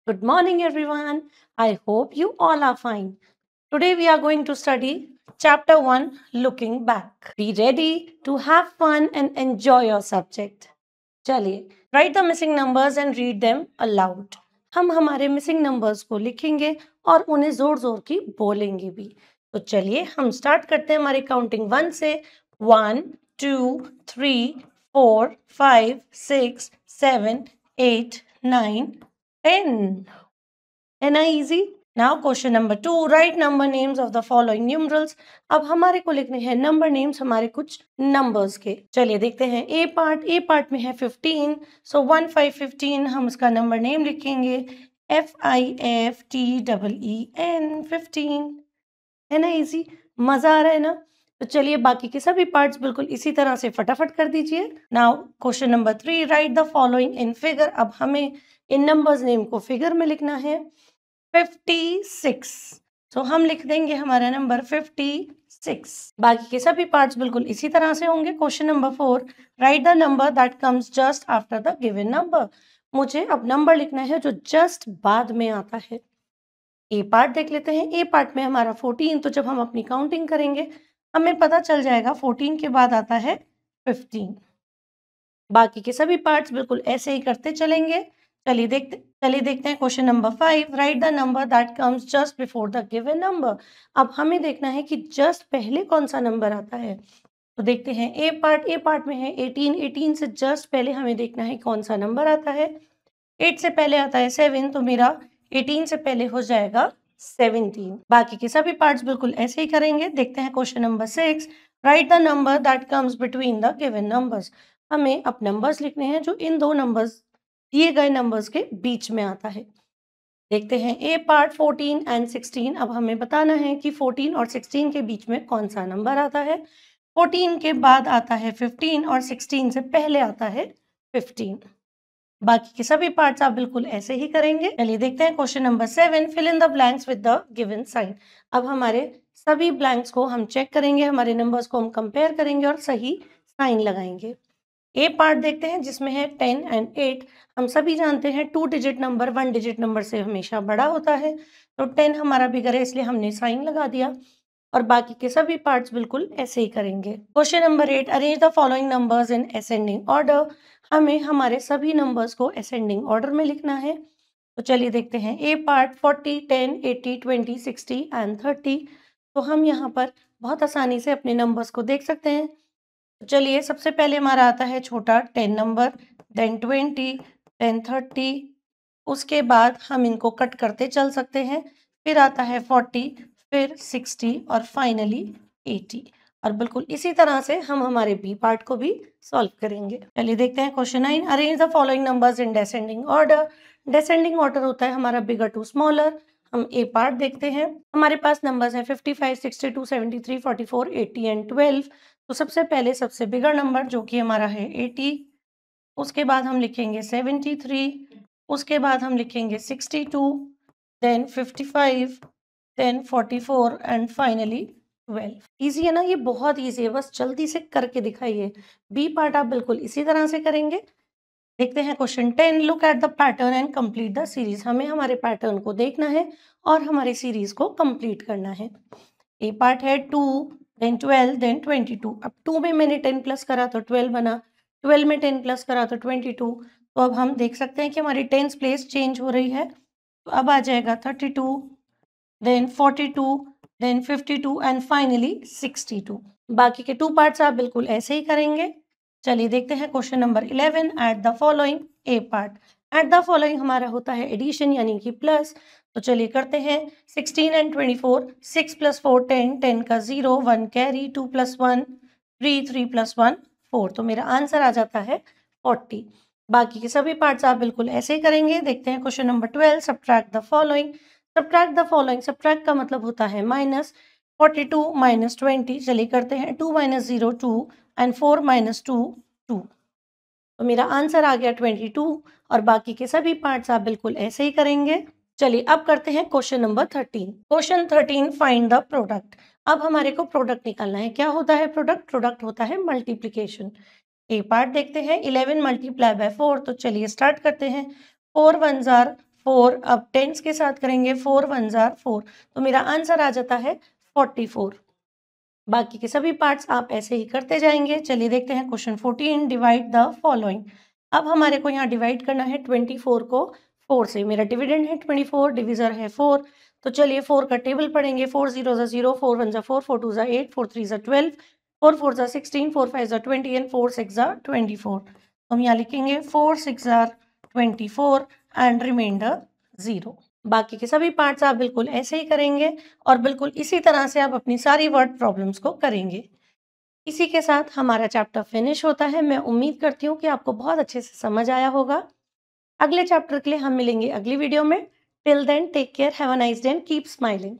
Good morning, everyone. I hope you all are fine. Today we are going to study Chapter 1 Looking Back. Be ready to have fun and enjoy your subject. चलिए, write the missing numbers and read them aloud. हम हमारे missing numbers को लिखेंगे और उन्हें जोर जोर की बोलेंगे भी. तो चलिए हम स्टार्ट करते हैं हमारी काउंटिंग 1 से. 1 2 3 4 5 6 7 8 9 10. है ना easy? Now question number 2, write number names of the following numerals. अब हमारे को लिखने हैं नंबर नेम्स हमारे कुछ नंबर्स के. चलिए देखते हैं ए पार्ट में है 15. सो 1 5 15 हम उसका नंबर नेम लिखेंगे FIFTEEN 15. है ना इजी? मजा आ रहा है ना? तो चलिए बाकी के सभी पार्ट्स बिल्कुल इसी तरह से फटाफट कर दीजिए. Now question number 3, right the following in figure. अब हमें इन नंबर्स नेम को फिगर में लिखना है. 56. तो हम लिख देंगे हमारा नंबर 56. बाकी के सभी पार्ट्स बिल्कुल इसी तरह से होंगे. Question number 4, right the number that comes just after the given number. मुझे अब नंबर लिखना है जो जस्ट बाद में आता है. ए पार्ट देख लेते हैं. ए पार्ट में हमारा 14. तो जब हम अपनी काउंटिंग करेंगे हमें पता चल जाएगा 14 के बाद आता है 15. बाकी के सभी पार्ट्स बिल्कुल ऐसे ही करते चलेंगे. चलिए देखते हैं question number 5, right the number that comes just before the given number. अब हमें देखना है कि जस्ट पहले कौन सा नंबर आता है. तो देखते हैं ए पार्ट में है 18. 18 से जस्ट पहले हमें देखना है कौन सा नंबर आता है. 8 से पहले आता है 7. तो मेरा 18 से पहले हो जाएगा 17. बाकी के सभी पार्ट्स बिल्कुल ऐसे ही करेंगे. देखते हैं question number 6, right the number that comes between the given numbers. हमें अब नंबर्स लिखने हैं जो इन दो नंबर्स दिए गए नंबर्स के बीच में आता है. देखते हैं ए पार्ट 14 एंड 16. अब हमें बताना है कि 14 और 16 के बीच में कौन सा नंबर आता है. 14 के बाद आता है 15 और 16 से पहले आता है 15. बाकी के सभी पार्ट्स आप बिल्कुल ऐसे ही करेंगे. चलिए देखते हैं question number 7, fill in the blanks with the given sign. अब हमारे सभी ब्लैंक्स को हम चेक करेंगे, हमारे नंबर्स को हम कंपेयर करेंगे और सही साइन लगाएंगे. ए पार्ट देखते हैं जिसमें है 10 एंड 8. हम सभी जानते हैं 2 डिजिट नंबर 1 डिजिट नंबर से हमेशा बड़ा होता है. तो 10 हमारा बिगर है इसलिए हमने साइन लगा दिया. और बाकी के सभी पार्ट्स बिल्कुल ऐसे ही करेंगे. Question number 8, arrange the following numbers in ascending order. हमें हमारे सभी नंबर्स को असेंडिंग ऑर्डर में लिखना है. तो चलिए देखते हैं ए पार्ट 40 10 80 20 60 एंड 30. तो हम यहाँ पर बहुत आसानी से अपने नंबर्स को देख सकते हैं. तो चलिए सबसे पहले हमारा आता है छोटा 10 नंबर, देन 20, देन 30. उसके बाद हम इनको कट करते चल सकते हैं. फिर आता है 40, फिर 60 और फाइनली 80. और बिल्कुल इसी तरह से हम हमारे बी पार्ट को भी सॉल्व करेंगे. चलिए देखते हैं question 9, arrange the following numbers in descending order. Descending order होता है हमारा बिगर टू स्मॉलर. हम ए पार्ट देखते हैं. हमारे पास नंबर्स हैं 55 62 73 44 80 एंड 12. तो सबसे पहले सबसे बिगर नंबर जो कि हमारा है 80. उसके बाद हम लिखेंगे 73. उसके बाद हम लिखेंगे 62, then 55, then 44 and finally 12. Easy है ना? ये बहुत इजी है, बस जल्दी से करके दिखाइए. बी पार्ट आप बिल्कुल इसी तरह से करेंगे. देखते हैं question 10, look at the pattern and complete the series. हमें हमारे पैटर्न को देखना है और हमारी सीरीज को कंप्लीट करना है. ए पार्ट है 2, देन 12, देन 22. अब 2 में मैंने 10 प्लस करा तो 12 बना, 12 में 10 प्लस करा तो 22. तो अब हम देख सकते हैं कि हमारी टेंस प्लेस चेंज हो रही है. तो अब आ जाएगा 32, देन 42, देन 52 एंड फाइनली 62. बाकी के 2 पार्ट्स आप बिल्कुल ऐसे ही करेंगे. चलिए देखते हैं question number 11, at the following. A part at the following हमारा होता है एडिशन यानी कि प्लस. तो चलिए करते हैं 16 एंड 24. 6 + 4 10, 10 का 0, 1 कैरी, 2 + 1 3, 3 + 1 4. तो मेरा आंसर आ जाता है 40. बाकी के सभी पार्ट्स आप बिल्कुल ऐसे ही करेंगे. देखते हैं question number 12, subtract the following. Subtract the following, subtract का मतलब होता है माइनस. 42 - 20. चलिए करते हैं 2 - 0 2 एंड 4 - 2 2. तो मेरा आंसर आ गया 22. और बाकी के सभी पार्ट्स आप बिल्कुल ऐसे ही करेंगे. चलिए अब करते हैं question number 13. Question 13, find the product. अब हमारे को प्रोडक्ट निकालना है. क्या होता है प्रोडक्ट? प्रोडक्ट होता है मल्टीप्लीकेशन. ए पार्ट देखते हैं 11 × 4. तो चलिए स्टार्ट करते हैं. 4 × 1 = 4 अब टेंस के साथ करेंगे 4 1 जार 4 तो मेरा आंसर आ जाता है 44। बाकी के सभी पार्ट्स आप ऐसे ही करते जाएंगे। चलिए देखते हैं क्वेश्चन 14 डिवाइड द फॉलोइंग। अब हमारे को यहाँ डिवाइड करना है 24 को 4 से। मेरा डिविडेंड है 24, डिविजर है 4। तो चलिए 4 का टेबल पढ़ेंगे। 4 0 0, 4 1 4, 4 2 8, 4 3 12, 4 4 16, 4 5 20 एंड 4 6 24। तो हम यहाँ लिखेंगे 4 6 24 एंड रिमाइंडर 0। बाकी के सभी पार्ट्स आप बिल्कुल ऐसे ही करेंगे और बिल्कुल इसी तरह से आप अपनी सारी वर्ड प्रॉब्लम्स को करेंगे। इसी के साथ हमारा चैप्टर फिनिश होता है। मैं उम्मीद करती हूँ कि आपको बहुत अच्छे से समझ आया होगा। अगले चैप्टर के लिए हम मिलेंगे अगली वीडियो में। Till then take care, have a nice day and keep smiling.